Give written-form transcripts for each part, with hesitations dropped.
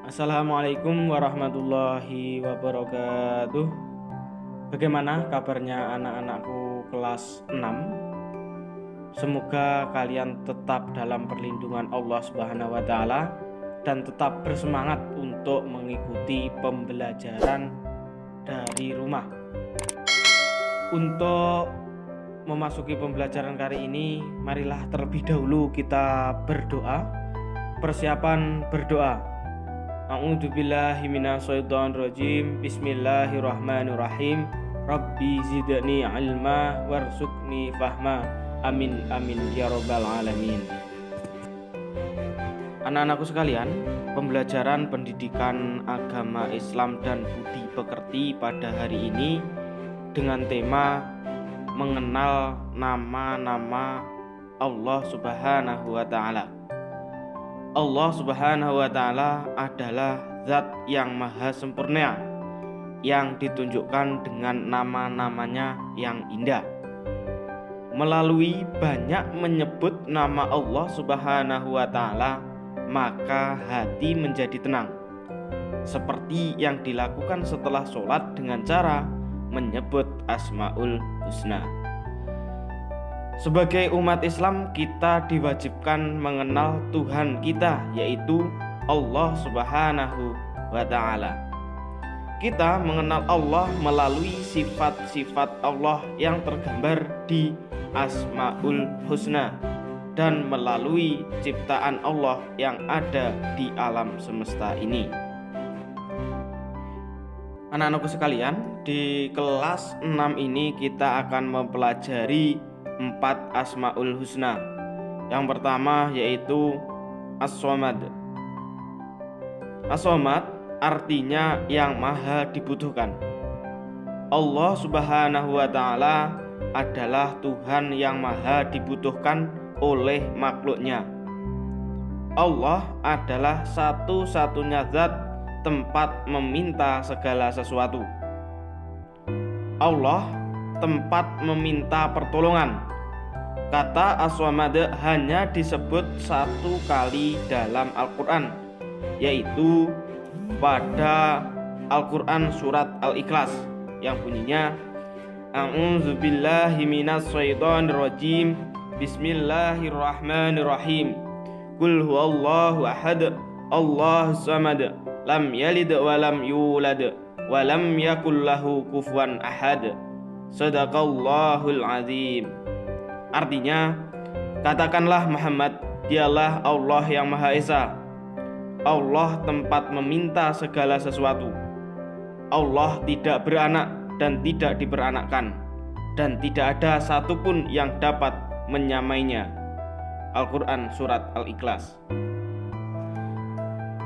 Assalamualaikum warahmatullahi wabarakatuh. Bagaimana kabarnya anak-anakku kelas 6? Semoga kalian tetap dalam perlindungan Allah Subhanahu wa taala dan tetap bersemangat untuk mengikuti pembelajaran dari rumah. Untuk memasuki pembelajaran kali ini, marilah terlebih dahulu kita berdoa. Persiapan berdoa. A'udzubillahi minasyaitonirrajim. Bismillahirrahmanirrahim. Rabbi zidni ilma warzuqni fahma. Amin amin ya rabbal alamin. Anak-anakku sekalian, pembelajaran pendidikan agama Islam dan budi pekerti pada hari ini dengan tema mengenal nama-nama Allah Subhanahu wa taala. Allah Subhanahu wa taala adalah zat yang maha sempurna, yang ditunjukkan dengan nama-namanya yang indah. Melalui banyak menyebut nama Allah Subhanahu wa taala, maka hati menjadi tenang, seperti yang dilakukan setelah sholat dengan cara menyebut Asmaul Husna. Sebagai umat Islam, kita diwajibkan mengenal Tuhan kita, yaitu Allah Subhanahu wa ta'ala. Kita mengenal Allah melalui sifat-sifat Allah yang tergambar di Asmaul Husna dan melalui ciptaan Allah yang ada di alam semesta ini. Anak-anakku sekalian, di kelas 6 ini kita akan mempelajari 4 Asmaul Husna. Yang pertama yaitu As-Somad. As-Somad artinya yang maha dibutuhkan. Allah Subhanahu wa ta'ala adalah Tuhan yang maha dibutuhkan oleh makhluknya. Allah adalah satu-satunya zat tempat meminta segala sesuatu. Allah tempat meminta pertolongan. Kata As-Somad hanya disebut 1 kali dalam Al-Quran, yaitu pada Al-Quran surat Al-Ikhlas yang bunyinya A'udzubillahi minasyaitonirrajim. Bismillahirrahmanirrahim. Qul huwallahu ahad, Allahus samad, lam yalid wa lam yulad wa lam yakul lahu kufuwan ahad. Shadaqallahul azim. Artinya, katakanlah Muhammad, dialah Allah yang Maha Esa. Allah tempat meminta segala sesuatu. Allah tidak beranak dan tidak diperanakkan, dan tidak ada satupun yang dapat menyamainya. Al-Quran surat Al-Ikhlas.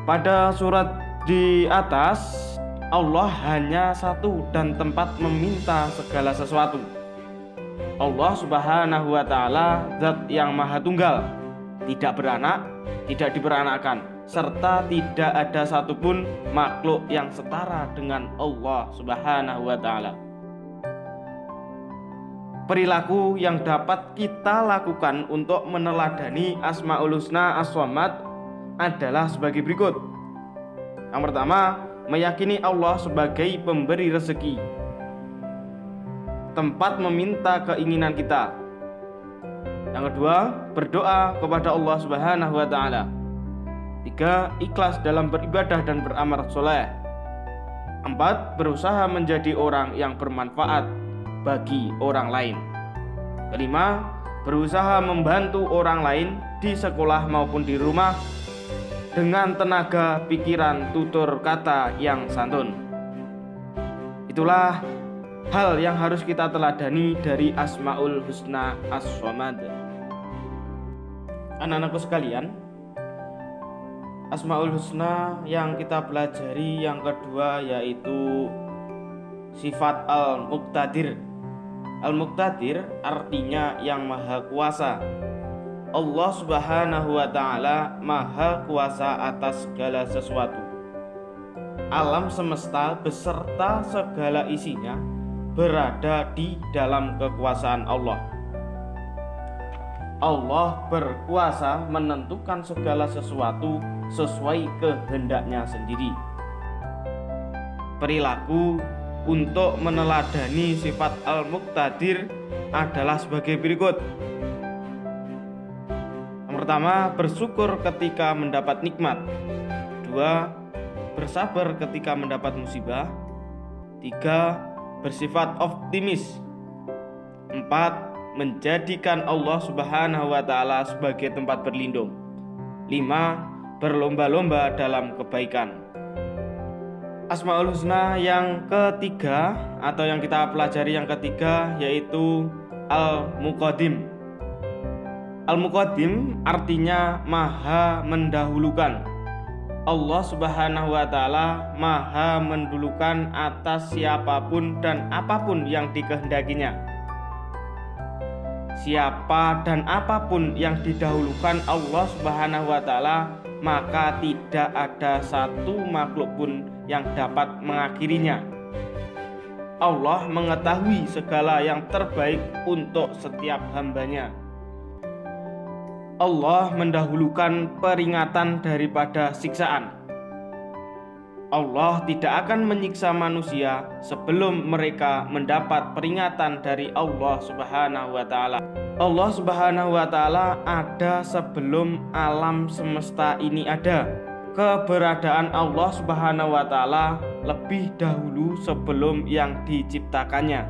Pada surat di atas, Allah hanya satu dan tempat meminta segala sesuatu. Allah Subhanahu wa ta'ala zat yang maha tunggal, tidak beranak, tidak diperanakkan, serta tidak ada satupun makhluk yang setara dengan Allah Subhanahu wa ta'ala. Perilaku yang dapat kita lakukan untuk meneladani Asmaul Husna As-Somad adalah sebagai berikut. Yang pertama, meyakini Allah sebagai pemberi rezeki, tempat meminta keinginan kita. Yang kedua, berdoa kepada Allah Subhanahu wa ta'ala. 3, ikhlas dalam beribadah dan beramal soleh. 4, berusaha menjadi orang yang bermanfaat bagi orang lain. 5, berusaha membantu orang lain di sekolah maupun di rumah dengan tenaga, pikiran, tutur kata yang santun. Itulah hal yang harus kita teladani dari Asmaul Husna As-Somad. Anak-anakku sekalian, Asmaul Husna yang kita pelajari yang kedua yaitu sifat Al-Muqtadir. Al-Muqtadir artinya yang maha kuasa. Allah Subhanahu wa ta'ala maha kuasa atas segala sesuatu. Alam semesta beserta segala isinya berada di dalam kekuasaan Allah. Allah berkuasa menentukan segala sesuatu sesuai kehendaknya sendiri. Perilaku untuk meneladani sifat Al-Muqtadir adalah sebagai berikut. Yang pertama, bersyukur ketika mendapat nikmat. 2, bersabar ketika mendapat musibah. 3, bersifat optimis. 4, menjadikan Allah Subhanahu wa Ta'ala sebagai tempat berlindung. 5, berlomba-lomba dalam kebaikan. Asmaul Husna yang ketiga atau yang kita pelajari yang ketiga yaitu Al-Muqaddim. Al-Muqaddim artinya maha mendahulukan. Allah Subhanahu wa Ta'ala maha mendulukan atas siapapun dan apapun yang dikehendakinya. Siapa dan apapun yang didahulukan Allah Subhanahu wa Ta'ala, maka tidak ada satu makhluk pun yang dapat mengakhirinya. Allah mengetahui segala yang terbaik untuk setiap hambanya. Allah mendahulukan peringatan daripada siksaan. Allah tidak akan menyiksa manusia sebelum mereka mendapat peringatan dari Allah Subhanahu wa Ta'ala. Allah Subhanahu wa Ta'ala ada sebelum alam semesta ini ada. Keberadaan Allah Subhanahu wa Ta'ala lebih dahulu sebelum yang diciptakannya.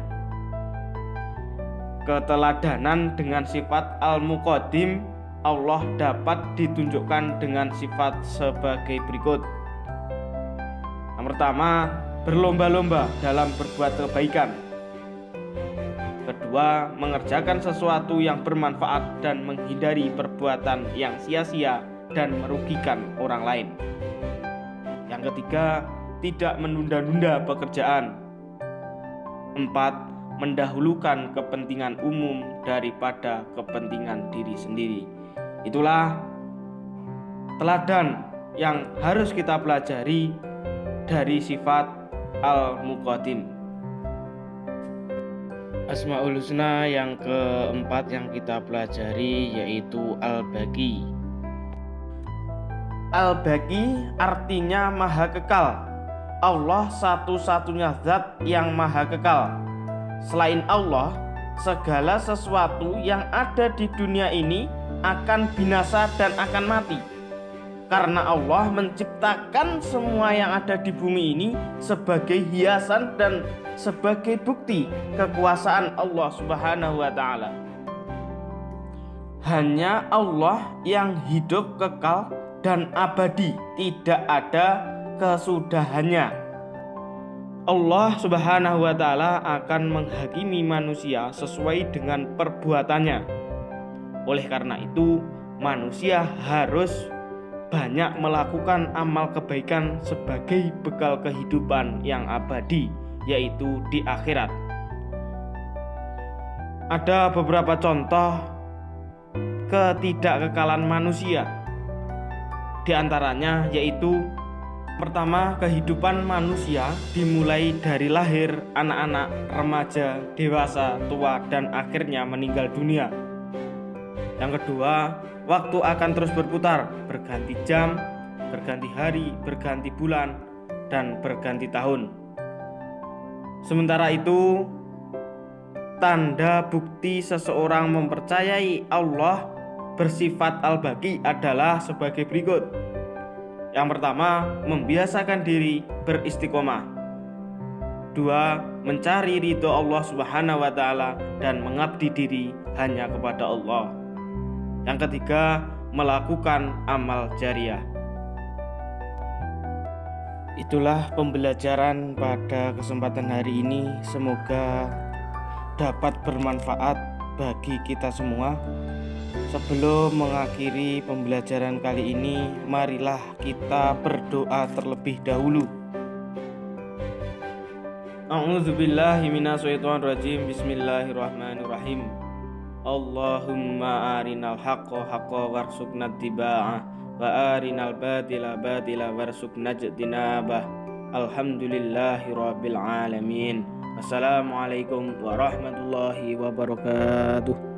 Keteladanan dengan sifat Al-Muqaddim Allah dapat ditunjukkan dengan sifat sebagai berikut. Yang pertama, berlomba-lomba dalam berbuat kebaikan. Kedua, mengerjakan sesuatu yang bermanfaat dan menghindari perbuatan yang sia-sia dan merugikan orang lain. Yang ketiga, tidak menunda-nunda pekerjaan. 4, mendahulukan kepentingan umum daripada kepentingan diri sendiri. Itulah teladan yang harus kita pelajari dari sifat Al-Muqaddim. Asmaul Husna yang keempat yang kita pelajari yaitu Al-Baqi. Al-Baqi artinya maha kekal. Allah satu-satunya zat yang maha kekal. Selain Allah, segala sesuatu yang ada di dunia ini akan binasa dan akan mati. Karena Allah menciptakan semua yang ada di bumi ini sebagai hiasan dan sebagai bukti kekuasaan Allah Subhanahu wa Ta'ala. Hanya Allah yang hidup kekal dan abadi, tidak ada kesudahannya. Allah Subhanahu wa Ta'ala akan menghakimi manusia sesuai dengan perbuatannya. Oleh karena itu, manusia harus banyak melakukan amal kebaikan sebagai bekal kehidupan yang abadi, yaitu di akhirat. Ada beberapa contoh ketidakkekalan manusia. Di antaranya yaitu pertama, kehidupan manusia dimulai dari lahir, anak-anak, remaja, dewasa, tua, dan akhirnya meninggal dunia. Yang kedua, waktu akan terus berputar, berganti jam, berganti hari, berganti bulan, dan berganti tahun. Sementara itu, tanda bukti seseorang mempercayai Allah bersifat Al-Baqi adalah sebagai berikut. Yang pertama, membiasakan diri beristiqomah. 2, mencari ridho Allah Subhanahu wa Ta'ala dan mengabdi diri hanya kepada Allah. Yang ketiga, melakukan amal jariah. Itulah pembelajaran pada kesempatan hari ini. Semoga dapat bermanfaat bagi kita semua. Sebelum mengakhiri pembelajaran kali ini, marilah kita berdoa terlebih dahulu. A'udzubillahi minasyaitonirrajim. Bismillahirrahmanirrahim. Allahumma arinal haqqa haqqa warzuqna ittiba'ah wa arinal batila batila warzuqna ijtinabah. Alhamdulillahi rabbil alamin. Wassalamualaikum warahmatullahi wabarakatuh.